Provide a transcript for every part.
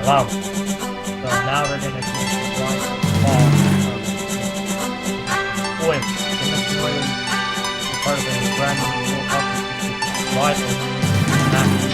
Wow. So now we're gonna do the rise and fall of oil. The Edmonton Oilers are part of a brand new World Cup rival. National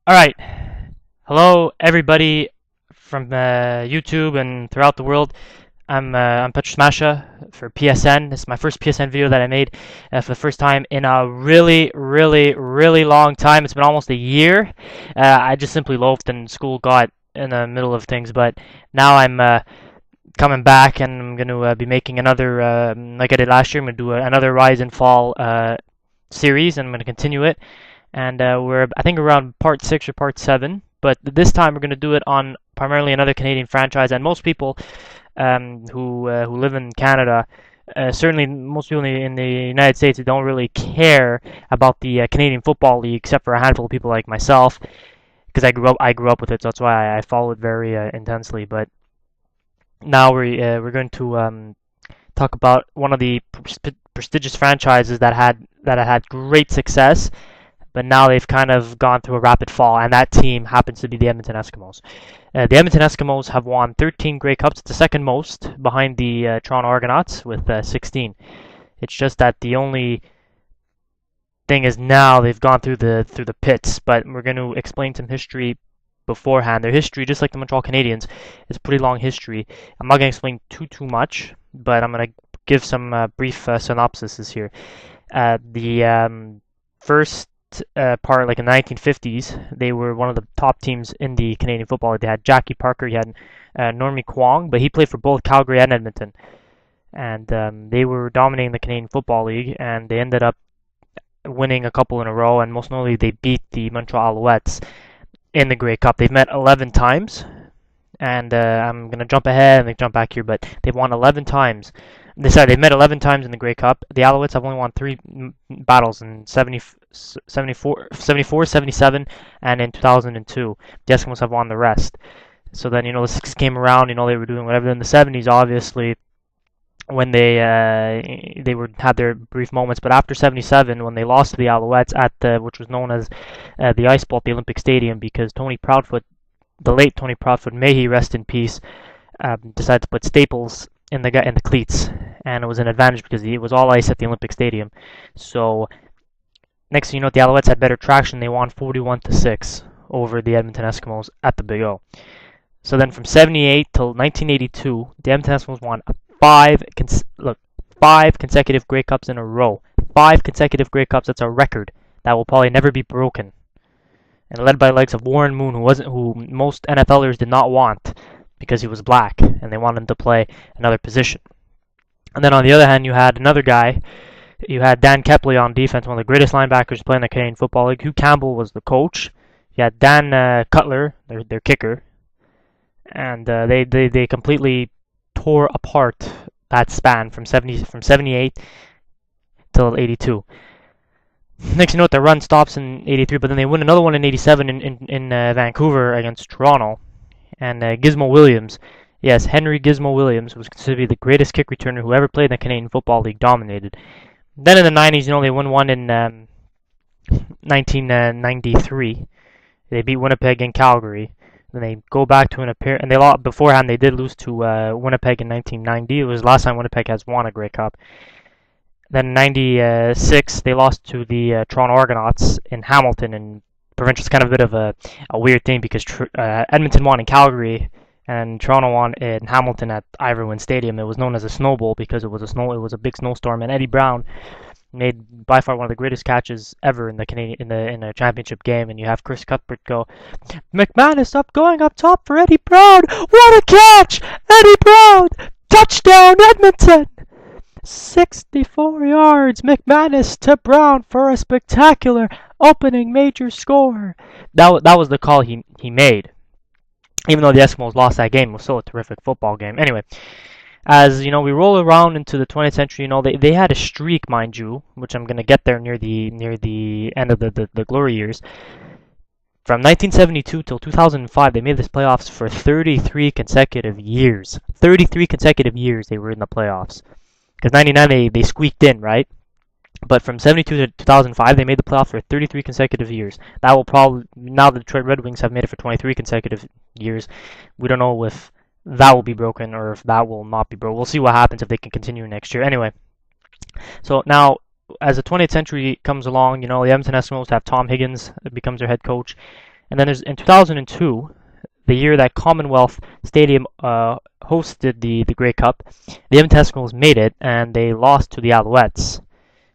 Alright, hello everybody from YouTube and throughout the world. I'm Petr Smasha for PSN. This is my first PSN video that I made for the first time in a really long time. It's been almost a year. I just simply loafed and school got in the middle of things, but now I'm coming back and I'm going to be making another, like I did last year, I'm going to do another Rise and Fall series, and I'm going to continue it. And we're, I think, around part 6 or part 7, but this time we're going to do it on primarily another Canadian franchise. And most people who live in Canada, certainly most people in the United States, they don't really care about the Canadian Football League, except for a handful of people like myself, because I grew up with it, so that's why I follow it very intensely. But now we're going to talk about one of the prestigious franchises that had great success, but now they've kind of gone through a rapid fall, and that team happens to be the Edmonton Eskimos. The Edmonton Eskimos have won 13 Grey Cups. It's the second most behind the Toronto Argonauts with 16. It's just that the only thing is now they've gone through the pits, but we're going to explain some history beforehand. Their history, just like the Montreal Canadiens, is a pretty long history. I'm not going to explain too much, but I'm going to give some brief synopsises here. The first part, like in the 1950s, they were one of the top teams in the Canadian Football League. They had Jackie Parker, he had Normie Kwong, but he played for both Calgary and Edmonton. And they were dominating the Canadian Football League, and they ended up winning a couple in a row, and most notably they beat the Montreal Alouettes in the Grey Cup. They've met 11 times, and I'm going to jump ahead and then jump back here, but they've won 11 times. They've met 11 times in the Grey Cup. The Alouettes have only won 3 battles in 74, 77, and in 2002. The Eskimos have won the rest. So then, the 60s came around, they were doing whatever. In the 70s, obviously, when they had their brief moments, but after 77, when they lost to the Alouettes at which was known as the Ice Bowl at the Olympic Stadium, because Tony Proudfoot, the late Tony Proudfoot, may he rest in peace, decided to put staples in the cleats, and it was an advantage because it was all ice at the Olympic Stadium. So next thing you know, the Alouettes had better traction. They won 41-6 over the Edmonton Eskimos at the Big O. So then from 78 till 1982, the Edmonton Eskimos won 5 consecutive Grey Cups in a row. 5 consecutive Grey Cups. That's a record that will probably never be broken. And led by the likes of Warren Moon, who most NFLers did not want because he was black, and they wanted him to play another position. And then on the other hand, you had another guy. You had Dan Kepley on defense, one of the greatest linebackers playing the Canadian Football League. Hugh Campbell was the coach. You had Dan Cutler, their kicker, and they completely tore apart that span from 78 till 82. Next, you know what, the run stops in 83, but then they win another one in 87 in Vancouver against Toronto. And Gizmo Williams Yes, Henry Gizmo Williams was considered to be the greatest kick returner who ever played in the Canadian Football League, dominated. Then in the 90s, they won one in 1993. They beat Winnipeg and Calgary. Then they go back to an appearance, and they lost beforehand. They did lose to Winnipeg in 1990. It was the last time Winnipeg has won a Grey Cup. Then in '96, they lost to the Toronto Argonauts in Hamilton, and provincial is kind of a bit of a weird thing because Edmonton won in Calgary and Toronto won in Hamilton at Ivor Stadium. It was known as a Snow Bowl because it was a big snowstorm, and Eddie Brown made by far one of the greatest catches ever in the Canadian in a championship game. And you have Chris Cuthbert go, McManus going up top for Eddie Brown. What a catch! Eddie Brown, touchdown Edmonton! 64 yards, McManus to Brown for a spectacular opening major score. That was the call he made. Even though the Eskimos lost that game, it was still a terrific football game. Anyway, as we roll around into the 20th century, they had a streak, mind you, which I'm gonna get there near the end of the glory years. From 1972 till 2005, they made this playoffs for 33 consecutive years. 33 consecutive years they were in the playoffs. Because 99 they squeaked in, right? But from 72 to 2005, they made the playoffs for 33 consecutive years. That will probably, now the Detroit Red Wings have made it for 23 consecutive years. We don't know if that will be broken or if that will not be broken. We'll see what happens if they can continue next year. Anyway, so now as the 20th century comes along, the Edmonton Eskimos have Tom Higgins becomes their head coach. And then there's in 2002, the year that Commonwealth Stadium hosted the Grey Cup, the Edmonton Eskimos made it, and they lost to the Alouettes,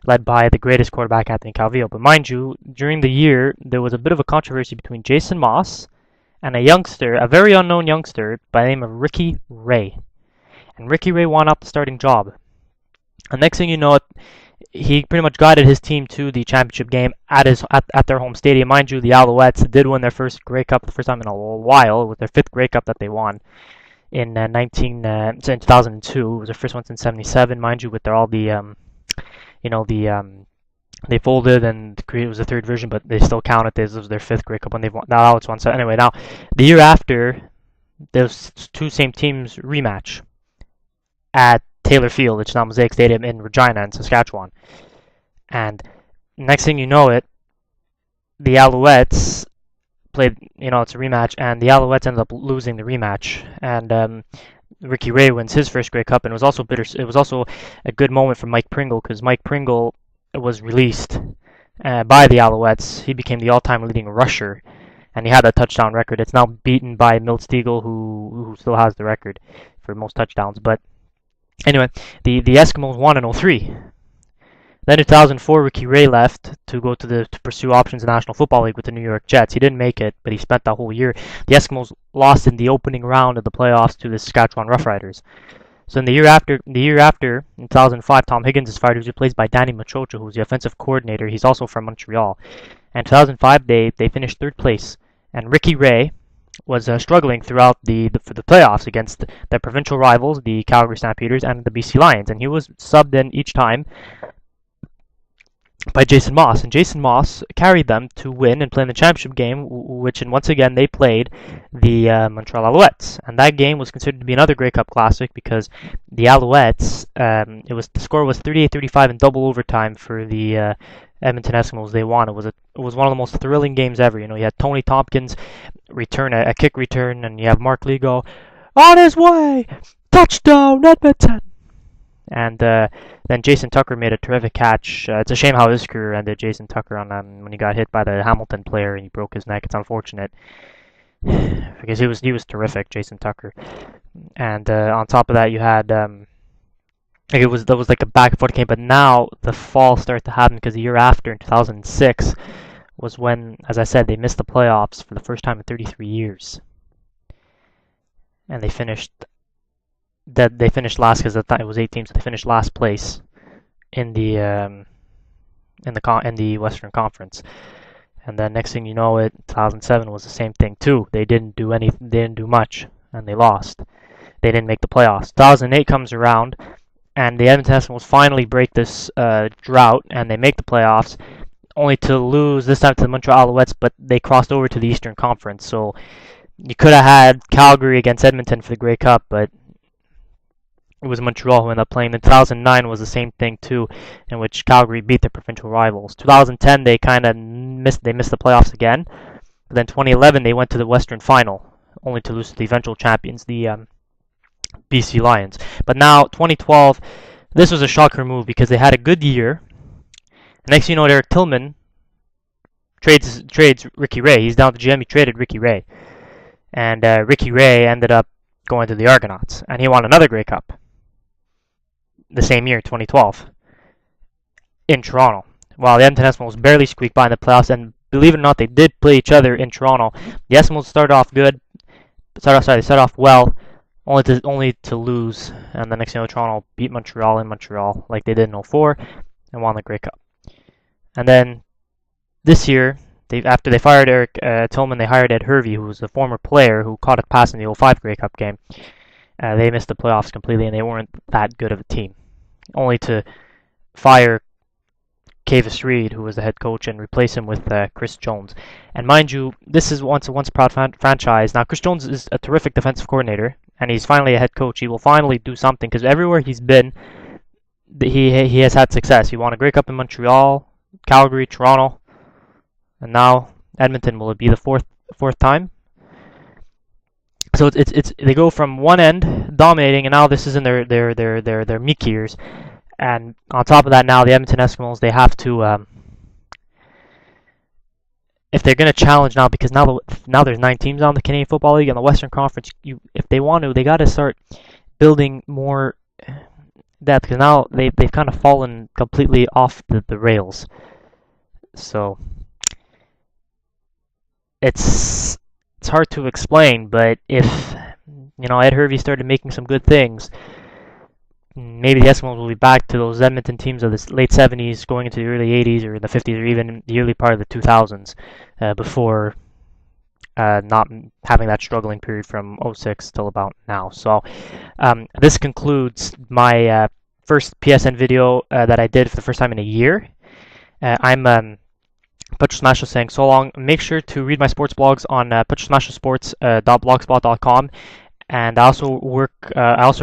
led by the greatest quarterback, Anthony Calvillo. But mind you, during the year, there was a bit of a controversy between Jason Moss and a very unknown youngster by the name of Ricky Ray. And Ricky Ray won out the starting job. And next thing you know, he pretty much guided his team to the championship game at their home stadium. Mind you, the Alouettes did win their first Grey Cup the first time in a while. It was their fifth Grey Cup that they won in 2002. It was their first one since '77, mind you, with all the they folded and it was the third version, but they still count it. This was their fifth Grey Cup when they've won. Now it's one. So anyway, now the year after, those two same teams rematch at Taylor Field, which is now Mosaic Stadium in Regina in Saskatchewan. And next thing you know it, the Alouettes played, it's a rematch, and the Alouettes ended up losing the rematch. And Ricky Ray wins his first Grey Cup, and it was also a good moment for Mike Pringle, because Mike Pringle was released by the Alouettes. He became the all-time leading rusher, and he had a touchdown record. It's now beaten by Milt Stegall, who still has the record for most touchdowns. But anyway, the Eskimos won in '03. Then in 2004, Ricky Ray left to pursue options in the National Football League with the New York Jets. He didn't make it, but he spent that whole year. The Eskimos lost in the opening round of the playoffs to the Saskatchewan Roughriders. So in the year after, in 2005, Tom Higgins is fired. He was replaced by Danny Machocha, who's the offensive coordinator. He's also from Montreal. And in 2005, they finished third place. And Ricky Ray was struggling throughout for the playoffs against their provincial rivals, the Calgary Stampeders and the BC Lions. And he was subbed in each time by Jason Moss, and Jason Moss carried them to win and play in the championship game, and once again they played the Montreal Alouettes, and that game was considered to be another Grey Cup classic because the Alouettes, the score was 38-35 in double overtime for the Edmonton Eskimos. They won. It was one of the most thrilling games ever. You had Tony Tompkins return a kick return, and you have Mark Lee go on his way, touchdown Edmonton. And then Jason Tucker made a terrific catch. It's a shame how his career ended, Jason Tucker, when he got hit by the Hamilton player and he broke his neck. It's unfortunate because he was terrific, Jason Tucker. And on top of that, you had that was like a back and forth game. But now the fall started to happen because the year after, in 2006, was when, as I said, they missed the playoffs for the first time in 33 years, and they finished last because it was 8 teams. So they finished last place in the Western Conference. And then next thing you know, 2007 was the same thing too. They didn't do much, and they lost. They didn't make the playoffs. 2008 comes around, and the Edmonton Eskimos finally break this drought, and they make the playoffs, only to lose this time to the Montreal Alouettes. But they crossed over to the Eastern Conference, so You could have had Calgary against Edmonton for the Grey Cup, but it was Montreal who ended up playing. Then 2009 was the same thing too, in which Calgary beat their provincial rivals. 2010 they kind of missed the playoffs again. But then 2011 they went to the Western Final, only to lose to the eventual champions, the BC Lions. But now 2012, this was a shocker move because they had a good year. Next thing you know, Eric Tillman trades Ricky Ray. He's down to GM. He traded Ricky Ray, and Ricky Ray ended up going to the Argonauts, and he won another Grey Cup the same year, 2012, in Toronto. While the Edmonton Eskimos barely squeaked by in the playoffs, and believe it or not, they did play each other in Toronto. The Eskimos started off good. They started off well, only to lose, and the next thing you know, Toronto beat Montreal in Montreal like they did in 04 and won the Grey Cup. And then this year, after they fired Eric Tillman, they hired Ed Hervey, who was a former player who caught a pass in the 05 Grey Cup game. They missed the playoffs completely, and they weren't that good of a team. Only to fire Kavis Reed, who was the head coach, and replace him with Chris Jones. And mind you, this is once proud franchise. Now, Chris Jones is a terrific defensive coordinator, and he's finally a head coach. He will finally do something, because everywhere he's been, he has had success. He won a Grey Cup in Montreal, Calgary, Toronto, and now Edmonton. Will it be the fourth time? So it's they go from one end dominating, and now this is in their meek years. And on top of that, now the Edmonton Eskimos, they have to if they're going to challenge now, because now there's 9 teams on the Canadian Football League and the Western Conference. If they want to, they got to start building more depth, because now they've kind of fallen completely off the rails. So it's hard to explain, but if Ed Hervey started making some good things, maybe the Eskimos will be back to those Edmonton teams of the late 70s, going into the early 80s or the 50s, or even the early part of the 2000s, before not having that struggling period from 06 till about now. So this concludes my first PSN video that I did for the first time in a year. I'm Patrick Smasher saying so long. Make sure to read my sports blogs on patricksmashersports.blogspot.com, and I also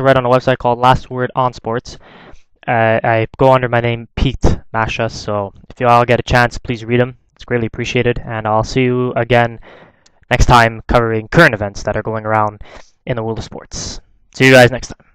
write on a website called Last Word on Sports. I go under my name Pete Masha, so if you all get a chance, please read them. It's greatly appreciated, and I'll see you again next time covering current events that are going around in the world of sports. See you guys next time.